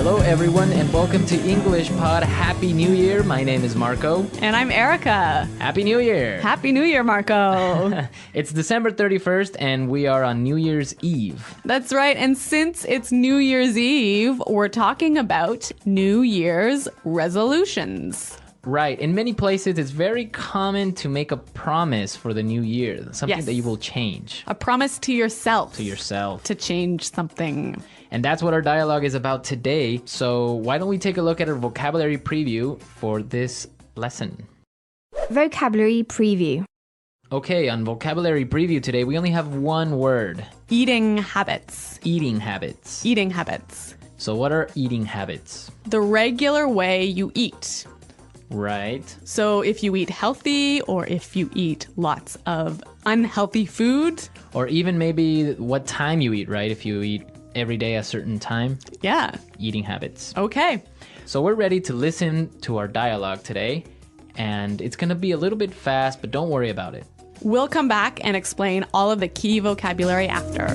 Hello everyone and welcome to English Pod. Happy New Year. My name is Marco. And I'm Erica. Happy New Year. Happy New Year, Marco. It's December 31st and we are on New Year's Eve. That's right. And since it's New Year's Eve, we're talking about New Year's resolutions. Right. In many places, it's very common to make a promise for the new year, something that you will change. A promise to yourself. To yourself. To change something. And that's what our dialogue is about today. So why don't we take a look at our vocabulary preview for this lesson? Vocabulary preview. Okay, on vocabulary preview today, we only have one word. Eating habits. Eating habits. Eating habits. So what are eating habits? The regular way you eat. Right. So if you eat healthy or if you eat lots of unhealthy food. Or even maybe what time you eat, right? If you eat every day a certain time. Yeah. Eating habits. Okay. So we're ready to listen to our dialogue today. And it's going to be a little bit fast, but don't worry about it. We'll come back and explain all of the key vocabulary after.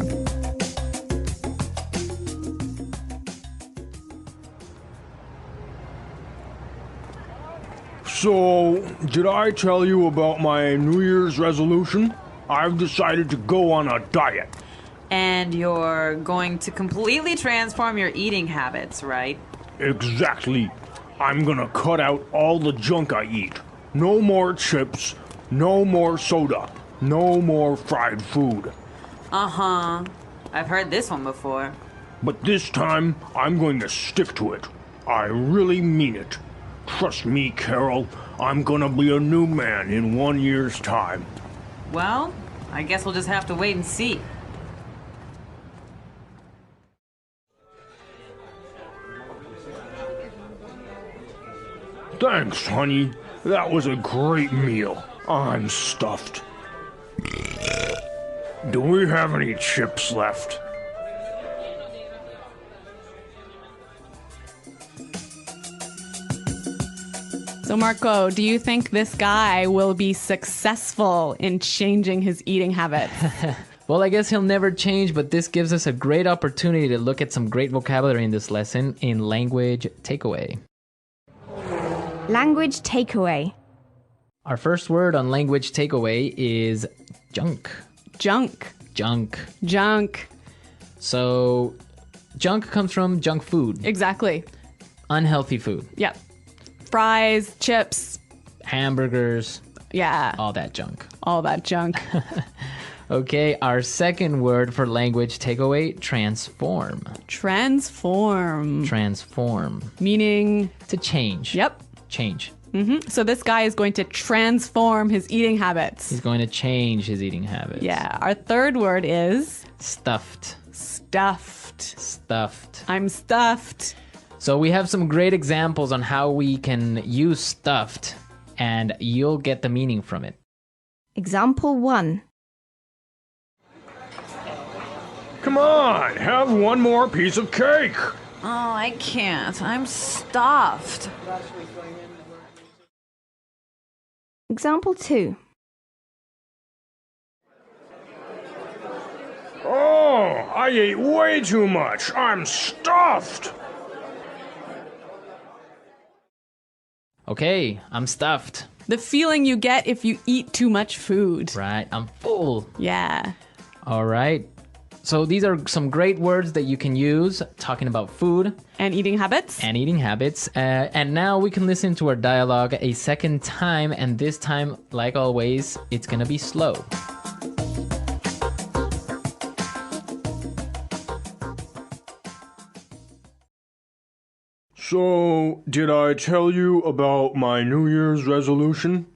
So, did I tell you about my New Year's resolution? I've decided to go on a diet. And you're going to completely transform your eating habits, right? Exactly. I'm gonna cut out all the junk I eat. No more chips, no more soda, no more fried food. Uh-huh. I've heard this one before. But this time, I'm going to stick to it. I really mean it. Trust me, Carol, I'm gonna be a new man in 1 year's time. Well, I guess we'll just have to wait and see. Thanks, honey. That was a great meal. I'm stuffed. Do we have any chips left? So Marco, do you think this guy will be successful in changing his eating habits? Well, I guess he'll never change, but this gives us a great opportunity to look at some great vocabulary in this lesson in language takeaway. Language takeaway. Our first word on language takeaway is junk. Junk. Junk. Junk. So, junk comes from junk food. Exactly. Unhealthy food. Yep. Fries, chips. Hamburgers. Yeah. All that junk. All that junk. Okay, our second word for language takeaway, transform. Transform. Transform. Meaning? To change. Yep. Change. So this guy is going to transform his eating habits. He's going to change his eating habits. Yeah. Our third word is? Stuffed. Stuffed. Stuffed. I'm stuffed. So we have some great examples on how we can use stuffed, and you'll get the meaning from it. Example 1. Come on, have one more piece of cake. Oh, I can't. I'm stuffed. Example 2. Oh, I ate way too much. I'm stuffed. Okay, I'm stuffed. The feeling you get if you eat too much food. Right, I'm full. Yeah. All right. So these are some great words that you can use talking about food And eating habits. and eating habits. And now we can listen to our dialogue a second time. And this time, like always, it's going to be slow. So, did I tell you about my New Year's resolution?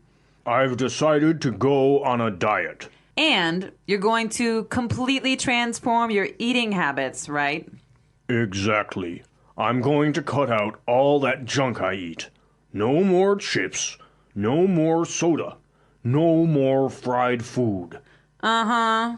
I've decided to go on a diet. And you're going to completely transform your eating habits, right? Exactly. I'm going to cut out all that junk I eat. No more chips, no more soda, no more fried food. Uh-huh.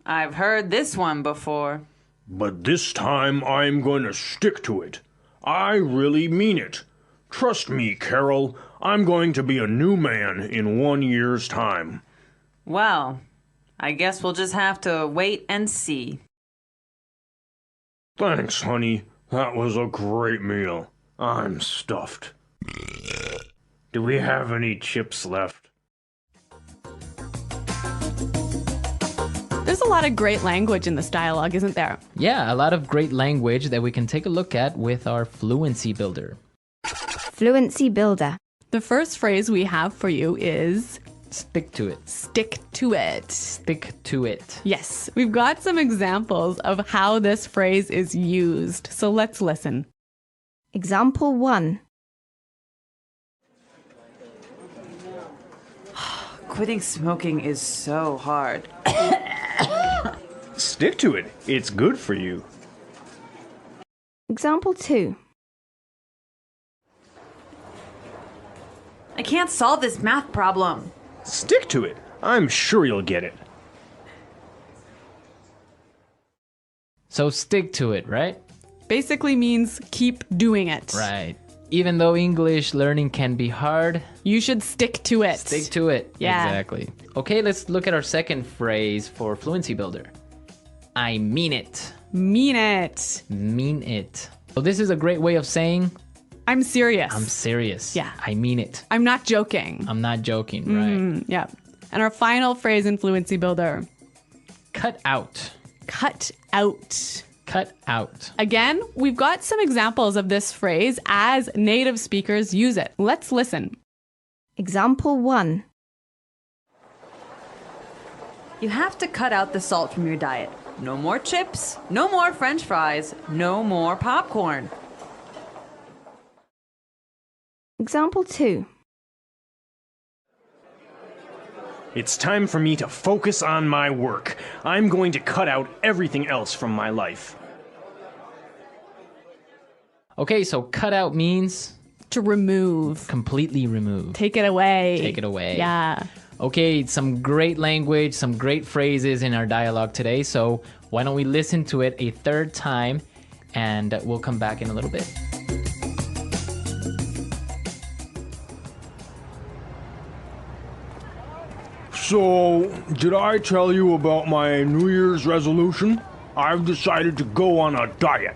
I've heard this one before. But this time I'm going to stick to it. I really mean it. Trust me, Carol, I'm going to be a new man in 1 year's time. Well, I guess we'll just have to wait and see. Thanks, honey. That was a great meal. I'm stuffed. Do we have any chips left? There's a lot of great language in this dialogue, isn't there? Yeah, a lot of great language that we can take a look at with our Fluency Builder. Fluency builder. The first phrase we have for you is Stick to it. stick to it. Stick to it. Yes, we've got some examples of how this phrase is used. So let's listen. Example 1. Quitting smoking is so hard. Stick to it. It's good for you. Example 2. I can't solve this math problem. Stick to it. I'm sure you'll get it. So stick to it, right? Basically means keep doing it. Right. Even though English learning can be hard, You should stick to it. stick to it. Yeah. Exactly. Okay, let's look at our second phrase for Fluency Builder. I mean it. Mean it. Mean it. So this is a great way of saying I'm serious. I'm serious. Yeah. I mean it. I'm not joking. I'm not joking, right? Yeah. And our final phrase in Fluency Builder, Cut out. cut out. Cut out. Again, we've got some examples of this phrase as native speakers use it. Let's listen. Example 1. You have to cut out the salt from your diet. No more chips, no more french fries, no more popcorn. Example 2. It's time for me to focus on my work. I'm going to cut out everything else from my life. Okay, so cut out means To remove. completely remove. Take it away. Take it away. Yeah. Okay, some great language, some great phrases in our dialogue today. So why don't we listen to it a third time and we'll come back in a little bit. So, did I tell you about my New Year's resolution? I've decided to go on a diet.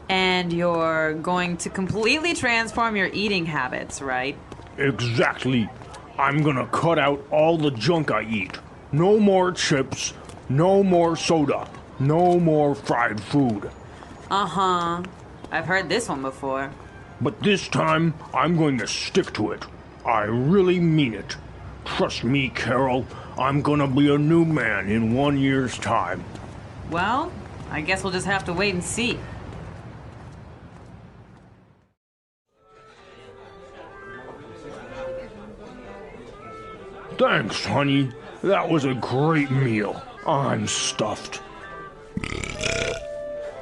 And you're going to completely transform your eating habits, right? Exactly. I'm gonna cut out all the junk I eat. No more chips, no more soda, no more fried food. Uh-huh. I've heard this one before. But this time, I'm going to stick to it. I really mean it. Trust me, Carol, I'm gonna be a new man in 1 year's time. Well, I guess we'll just have to wait and see. Thanks, honey. That was a great meal. I'm stuffed.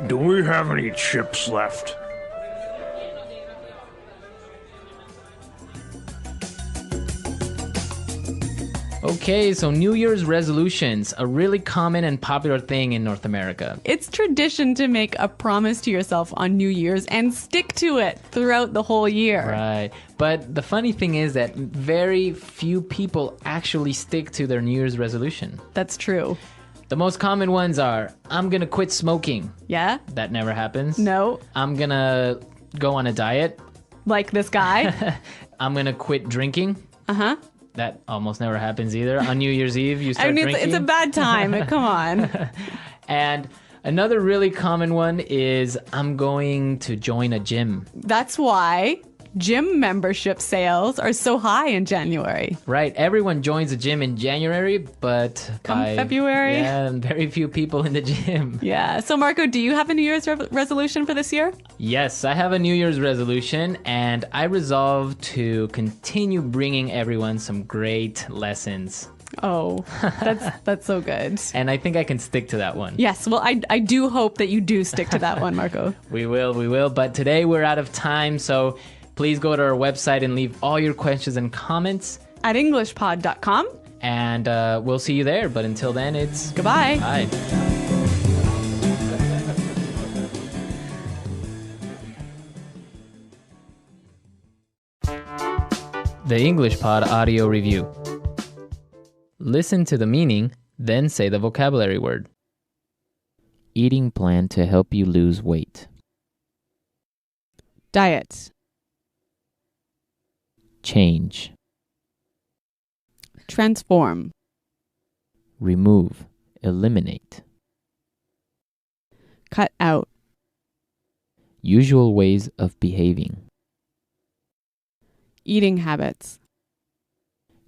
Do we have any chips left? Okay, so New Year's resolutions, a really common and popular thing in North America. It's tradition to make a promise to yourself on New Year's and stick to it throughout the whole year. Right. But the funny thing is that very few people actually stick to their New Year's resolution. That's true. The most common ones are, I'm gonna quit smoking. Yeah? That never happens. No? I'm gonna go on a diet. Like this guy? I'm gonna quit drinking. Uh-huh. That almost never happens either. On New Year's Eve, you start I mean, drinking. it's a bad time. Come on. And another really common one is, I'm going to join a gym. That's why gym membership sales are so high in January. Right, everyone joins a gym in January, but Come February? yeah, very few people in the gym. Yeah. So, Marco, do you have a New Year's resolution for this year? Yes, I have a New Year's resolution, and I resolved to continue bringing everyone some great lessons. Oh, that's so good. And I think I can stick to that one. Yes. Well, I do hope that you do stick to that one, Marco. We will. But today we're out of time, so please go to our website and leave all your questions and comments. At EnglishPod.com. And we'll see you there. But until then, it's Goodbye. bye. The English Pod Audio Review. Listen to the meaning, then say the vocabulary word. Eating plan to help you lose weight. Diet. change, Transform. remove, eliminate, Cut out. usual ways of behaving, Eating habits.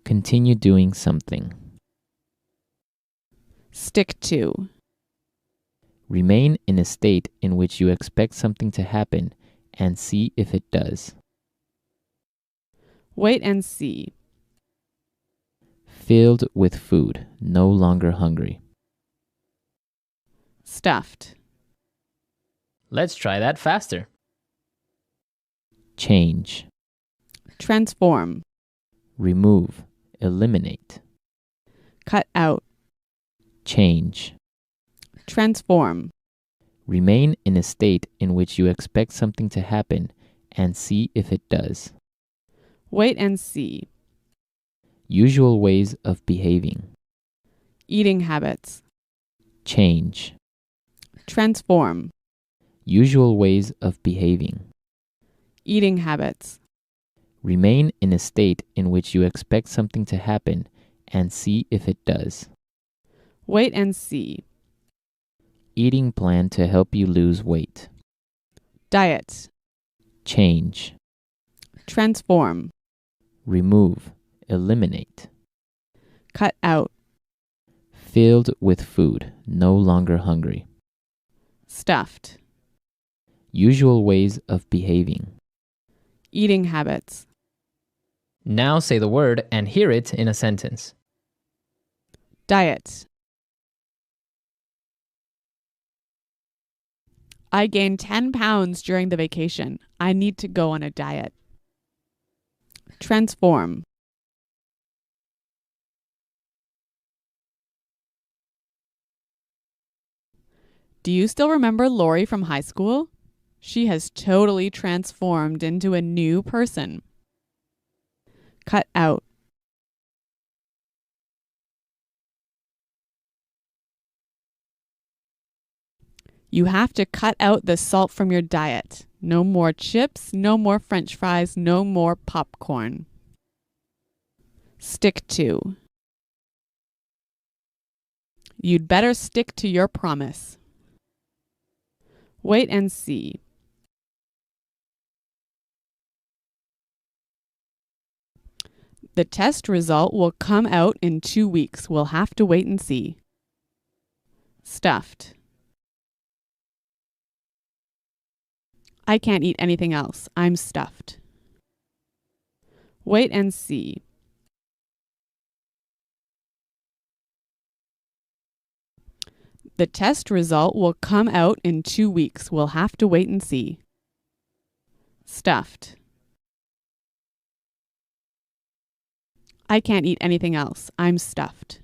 continue doing something, Stick to. remain in a state in which you expect something to happen and see if it does, Wait and see. filled with food, no longer hungry. Stuffed. Let's try that faster. Change, Transform. remove, eliminate, Cut out. change, Transform. remain in a state in which you expect something to happen and see if it does. Wait and see. Usual ways of behaving, Eating habits. change, Transform. usual ways of behaving, Eating habits. remain in a state in which you expect something to happen and see if it does. Wait and see. Eating plan to help you lose weight, Diet. change, Transform. remove, eliminate, Cut out. filled with food, no longer hungry. Stuffed. Usual ways of behaving. Eating habits. Now say the word and hear it in a sentence. Diet. I gained 10 pounds during the vacation. I need to go on a diet. Transform. Do you still remember Lori from high school? She has totally transformed into a new person. Cut out. You have to cut out the salt from your diet. No more chips, no more French fries, no more popcorn. Stick to. You'd better stick to your promise. Wait and see. The test result will come out in 2 weeks. We'll have to wait and see. Stuffed. I can't eat anything else. I'm stuffed. Wait and see. The test result will come out in 2 weeks. We'll have to wait and see. Stuffed. I can't eat anything else. I'm stuffed.